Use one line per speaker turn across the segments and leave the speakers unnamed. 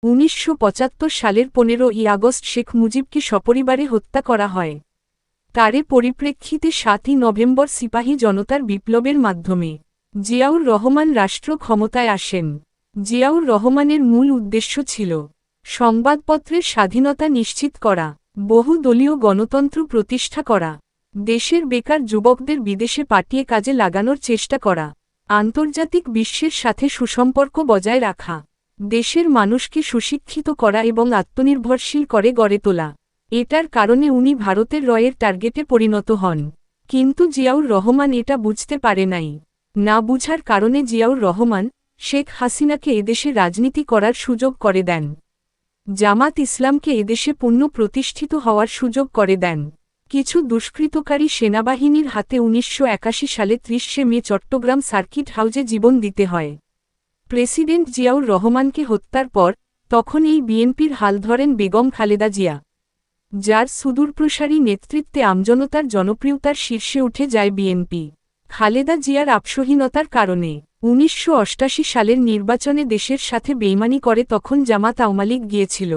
1975 সালের 15ই আগস্ট শেখ মুজিবকে সপরিবারে হত্যা করা হয়। তারে পরিপ্রেক্ষিতে 7ই নভেম্বর সিপাহী জনতার বিপ্লবের মাধ্যমে জিয়াউর রহমান রাষ্ট্র ক্ষমতায় আসেন। জিয়াউর রহমানের মূল উদ্দেশ্য ছিল সংবাদপত্রের স্বাধীনতা নিশ্চিত করা, বহুদলীয় গণতন্ত্র প্রতিষ্ঠা করা, দেশের বেকার যুবকদের বিদেশে পাঠিয়ে কাজে লাগানোর চেষ্টা করা, আন্তর্জাতিক বিশ্বের সাথে সুসম্পর্ক বজায় রাখা, দেশের মানুষকে সুশিক্ষিত করা এবং আত্মনির্ভরশীল করে গড়ে তোলা। এটার কারণে উনি ভারতের রয়ের টার্গেটে পরিণত হন। কিন্তু জিয়াউর রহমান এটা বুঝতে পারে নাই। না বুঝার কারণে জিয়াউর রহমান শেখ হাসিনাকে এদেশে রাজনীতি করার সুযোগ করে দেন। জামাত ইসলামকে এদেশে পূর্ণ প্রতিষ্ঠিত হওয়ার সুযোগ করে দেন। কিছু দুষ্কৃতকারী সেনাবাহিনীর হাতে 1981 সালে 30 মে চট্টগ্রাম সার্কিট হাউজে জীবন দিতে হয়। প্রেসিডেন্ট জিয়াউর রহমানকে হত্যার পর তখন এই বিএনপির হাল ধরেন বেগম খালেদা জিয়া, যার সুদূরপ্রসারী নেতৃত্বে আমজনতার জনপ্রিয়তার শীর্ষে উঠে যায় বিএনপি। খালেদা জিয়ার আপসহীনতার কারণে 1988 সালের নির্বাচনে দেশের সাথে বেইমানি করে তখন জামাত আওয়ামী লীগ গিয়েছিল।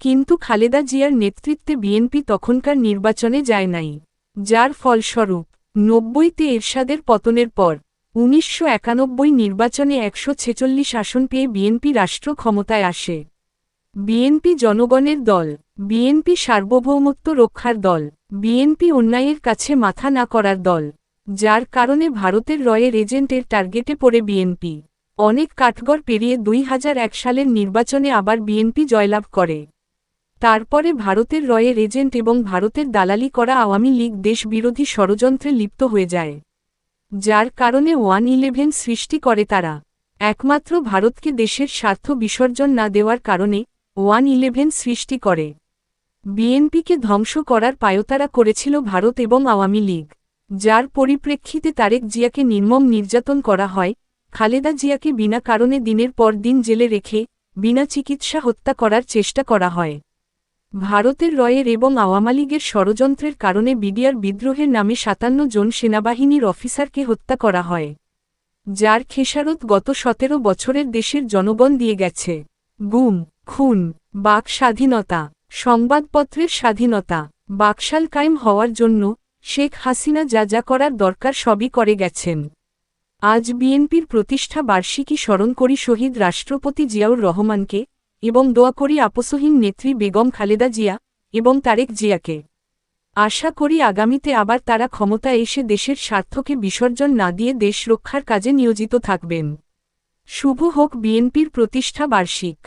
কিন্তু খালেদা জিয়ার নেতৃত্বে বিএনপি তখনকার নির্বাচনে যায় নাই, যার ফলস্বরূপ 90তে এরশাদের পতনের পর 1991 নির্বাচনে 146 আসন পেয়ে বিএনপি রাষ্ট্র ক্ষমতায় আসে। বিএনপি জনগণের দল, বিএনপি সার্বভৌমত্ব রক্ষার দল, বিএনপি অন্যায়ের কাছে মাথা না করার দল, যার কারণে ভারতের রয়ের এজেন্টের টার্গেটে পড়ে বিএনপি অনেক কাঠগড় পেরিয়ে 2001 সালের নির্বাচনে আবার বিএনপি জয়লাভ করে। তারপরে ভারতের রয়ের এজেন্ট এবং ভারতের দালালি করা আওয়ামী লীগ দেশবিরোধী ষড়যন্ত্রে লিপ্ত হয়ে যায়, যার কারণে 1-11 সৃষ্টি করে তারা। একমাত্র ভারতকে দেশের স্বার্থ বিসর্জন না দেওয়ার কারণে 1-11 সৃষ্টি করে। বিএনপিকে ধ্বংস করার পায়তারা করেছিল ভারত এবং আওয়ামী লীগ, যার পরিপ্রেক্ষিতে তারেক জিয়াকে নির্মম নির্যাতন করা হয়। খালেদা জিয়াকে বিনা কারণে দিনের পর দিন জেলে রেখে বিনা চিকিৎসা হত্যা করার চেষ্টা করা হয়। ভারতের রয়ের এবং আওয়ামী লীগের ষড়যন্ত্রের কারণে বিডিআর বিদ্রোহের নামে 57 জন সেনাবাহিনীর অফিসারকে হত্যা করা হয়, যার খেসারত গত 17 বছরের দেশের জনগণ দিয়ে গেছে। গুম, খুন, বাক স্বাধীনতা, সংবাদপত্রের স্বাধীনতা, বাকশাল কায়েম হওয়ার জন্য শেখ হাসিনা যা যা করার দরকার সবই করে গেছেন। আজ বিএনপির প্রতিষ্ঠা বার্ষিকী স্মরণ করি শহীদ রাষ্ট্রপতি জিয়াউর রহমানকে এবং দোয়া করি আপসহীন নেত্রী বেগম খালেদা জিয়া এবং তারেক জিয়াকে। আশা করি আগামীতে আবার তারা ক্ষমতায় এসে দেশের স্বার্থকে বিসর্জন না দিয়ে দেশ রক্ষার কাজে নিয়োজিত থাকবেন। শুভ হোক বিএনপির প্রতিষ্ঠা বার্ষিক।